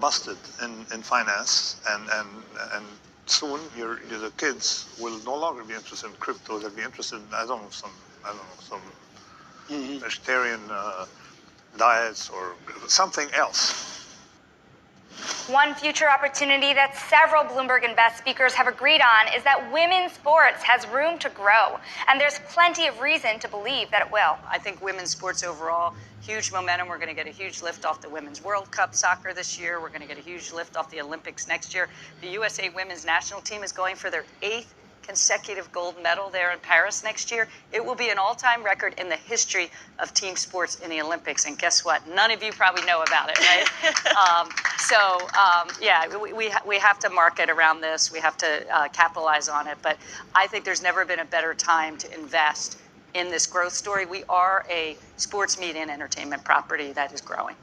busted in finance, and soon the kids will no longer be interested in crypto. They'll be interested in some vegetarian diets or something else. One future opportunity that several Bloomberg Invest speakers have agreed on is that women's sports has room to grow, and there's plenty of reason to believe that it will. I think women's sports overall, huge momentum. We're going to get a huge lift off the Women's World Cup soccer this year. We're going to get a huge lift off the Olympics next year. The USA women's national team is going for their 8th consecutive gold medal there in Paris next year. It will be an all-time record in the history of team sports in the Olympics. And guess what? None of you probably know about it, right? Yeah, we have to market around this. We have to capitalize on it. But I think there's never been a better time to invest in this growth story. We are a sports media and entertainment property that is growing.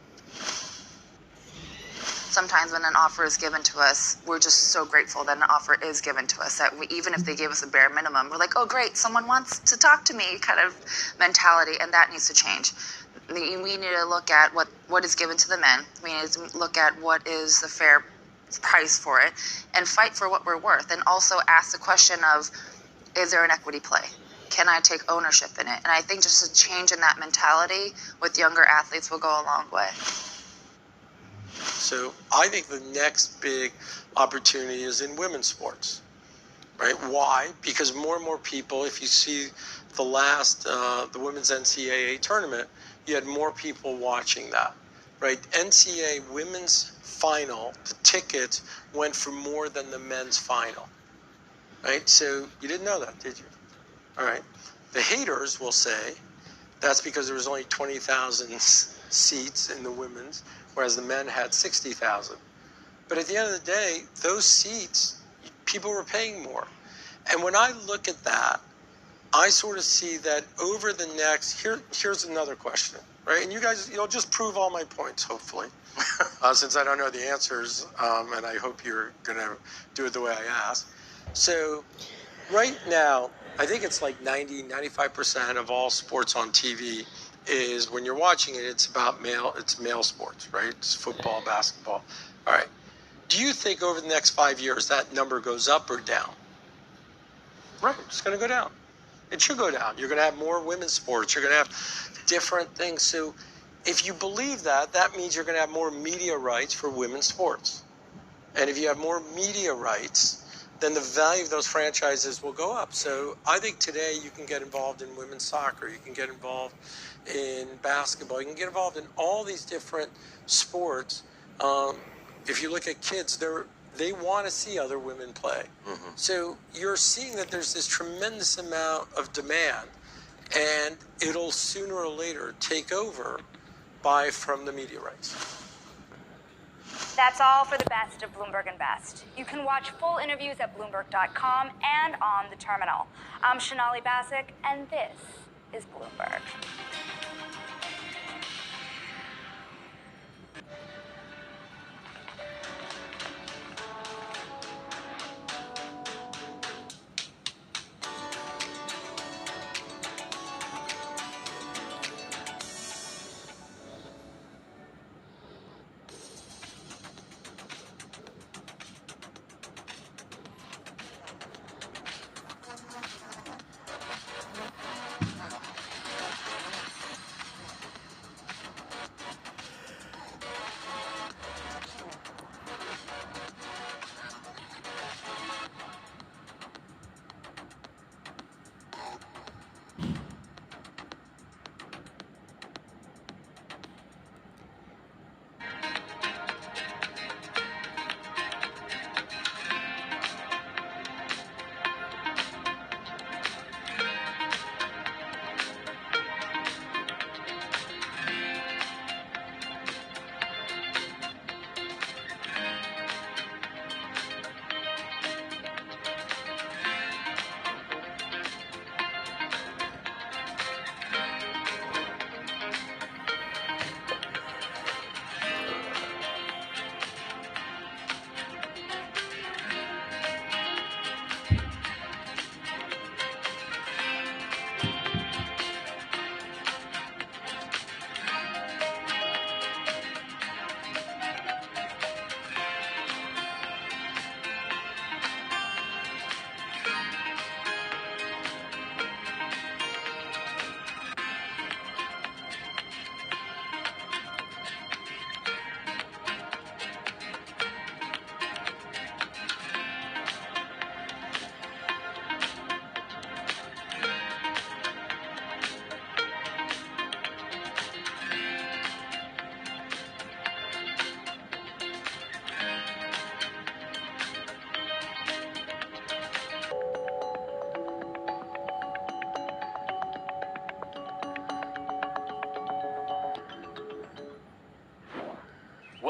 Sometimes when an offer is given to us, we're just so grateful that an offer is given to us, that even if they gave us a bare minimum, we're like, oh, great, someone wants to talk to me kind of mentality, and that needs to change. We need to look at what is given to the men. We need to look at what is the fair price for it and fight for what we're worth, and also ask the question of, is there an equity play? Can I take ownership in it? And I think just a change in that mentality with younger athletes will go a long way. So I think the next big opportunity is in women's sports, right? Why? Because more and more people, if you see the women's NCAA tournament, you had more people watching that, right? NCAA women's final, the tickets went for more than the men's final, right? So you didn't know that, did you? All right. The haters will say that's because there was only 20,000 seats in the women's, whereas the men had 60,000. But at the end of the day, those seats, people were paying more. And when I look at that, I sort of see that over the next, here's another question, right? And you guys, you'll just prove all my points, hopefully, since I don't know the answers, and I hope you're going to do it the way I ask. So right now, I think it's like 95% of all sports on TV is, when you're watching it, it's male sports, right? It's football, basketball. All right. Do you think over the next 5 years that number goes up or down? Right, it's going to go down. It should go down. You're going to have more women's sports. You're going to have different things. So if you believe that, that means you're going to have more media rights for women's sports. And if you have more media rights, then the value of those franchises will go up. So I think today you can get involved in women's soccer. You can get involved in basketball. You can get involved in all these different sports. If you look at kids, they want to see other women play. Mm-hmm. So you're seeing that there's this tremendous amount of demand, and it'll sooner or later take over from the media rights. That's all for the best of Bloomberg Invest. You can watch full interviews at Bloomberg.com and on the terminal. I'm Shonali Basak, and this is Bloomberg.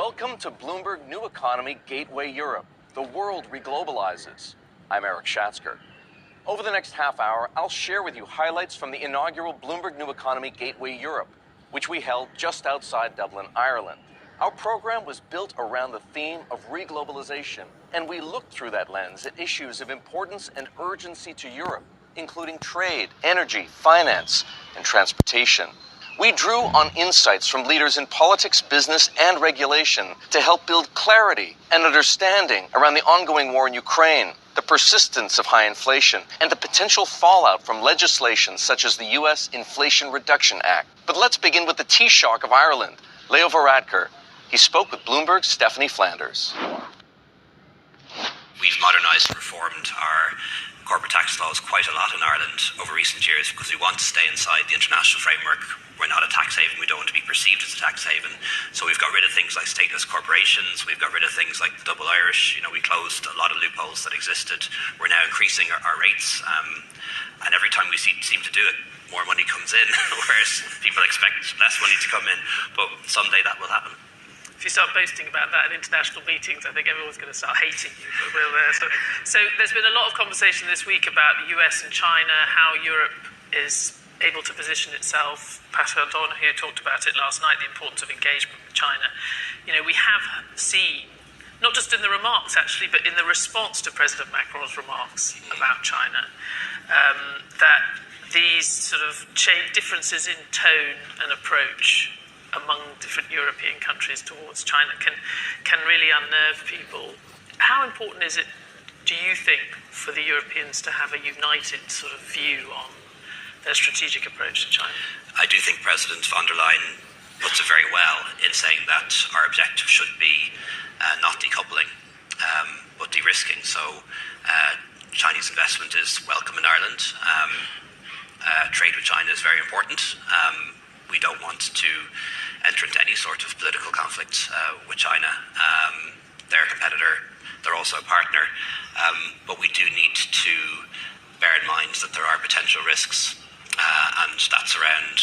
Welcome to Bloomberg New Economy Gateway Europe. The world reglobalizes. I'm Eric Schatzker. Over the next half hour, I'll share with you highlights from the inaugural Bloomberg New Economy Gateway Europe, which we held just outside Dublin, Ireland. Our program was built around the theme of reglobalization, and we looked through that lens at issues of importance and urgency to Europe, including trade, energy, finance, and transportation. We drew on insights from leaders in politics, business, and regulation to help build clarity and understanding around the ongoing war in Ukraine, the persistence of high inflation, and the potential fallout from legislation such as the U.S. Inflation Reduction Act. But let's begin with the Taoiseach of Ireland, Leo Varadkar. He spoke with Bloomberg's Stephanie Flanders. We've modernised and reformed our corporate tax laws quite a lot in Ireland over recent years because we want to stay inside the international framework. We're not a tax haven. We don't want to be perceived as a tax haven. So we've got rid of things like stateless corporations. We've got rid of things like double Irish. We closed a lot of loopholes that existed. We're now increasing our rates. And every time we seem to do it, more money comes in, whereas people expect less money to come in. But someday that will happen. If you start boasting about that in international meetings, I think everyone's going to start hating you. So there's been a lot of conversation this week about the US and China, how Europe is able to position itself. Pascal Donoghue talked about it last night, the importance of engagement with China. We have seen, not just in the remarks actually, but in the response to President Macron's remarks about China, that these sort of differences in tone and approach among different European countries towards China can really unnerve people. How important is it, do you think, for the Europeans to have a united sort of view on their strategic approach to China? I do think President von der Leyen puts it very well in saying that our objective should be not decoupling, but de-risking. So Chinese investment is welcome in Ireland. Trade with China is very important. We don't want to enter into any sort of political conflict with China. They're a competitor. They're also a partner. But we do need to bear in mind that there are potential risks. And that's around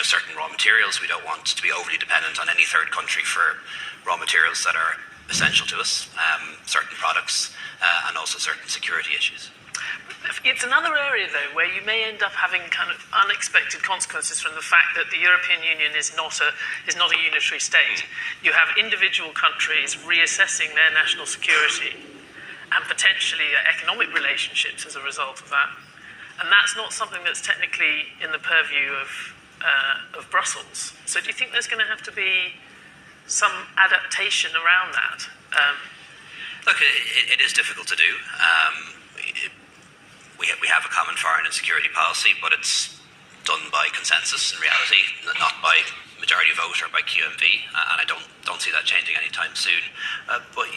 certain raw materials. We don't want to be overly dependent on any third country for raw materials that are essential to us, certain products, and also certain security issues. It's another area, though, where you may end up having kind of unexpected consequences from the fact that the European Union is not a unitary state. You have individual countries reassessing their national security and potentially economic relationships as a result of that. And that's not something that's technically in the purview of Brussels. So do you think there's going to have to be some adaptation around that? Look, it is difficult to do. We have a common foreign and security policy, but it's done by consensus in reality, not by majority vote or by QMV, and I don't see that changing anytime soon. But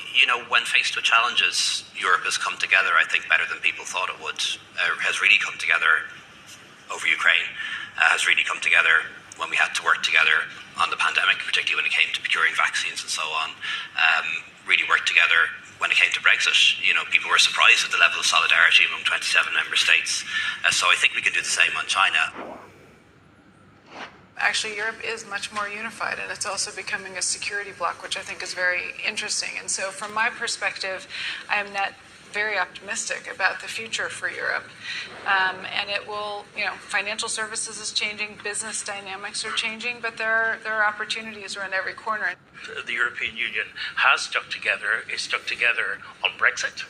when faced with challenges, Europe has come together, I think, better than people thought it would. Has really come together over Ukraine. Has really come together when we had to work together on the pandemic, particularly when it came to procuring vaccines and so on. Really worked together when it came to Brexit. People were surprised at the level of solidarity among 27 member states. So I think we can do the same on China. Actually, Europe is much more unified, and it's also becoming a security bloc, which I think is very interesting. And so from my perspective, I am very optimistic about the future for Europe. And it will, financial services is changing, business dynamics are changing, but there are opportunities around every corner. The European Union has stuck together, is stuck together on Brexit,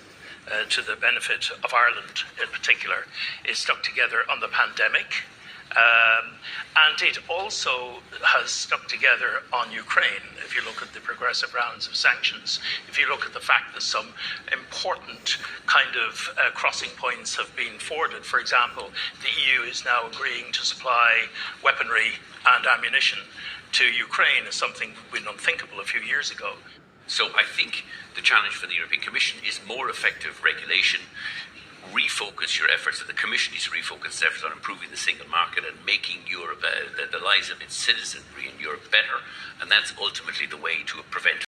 to the benefit of Ireland in particular, is stuck together on the pandemic. And it also has stuck together on Ukraine. If you look at the progressive rounds of sanctions, if you look at the fact that some important kind of crossing points have been forwarded. For example, the EU is now agreeing to supply weaponry and ammunition to Ukraine, as something would been unthinkable a few years ago. So I think the challenge for the European Commission is more effective regulation. Refocus your efforts, and the Commission needs to refocus its efforts on improving the single market and making Europe, the lives of its citizenry in Europe better. And that's ultimately the way to prevent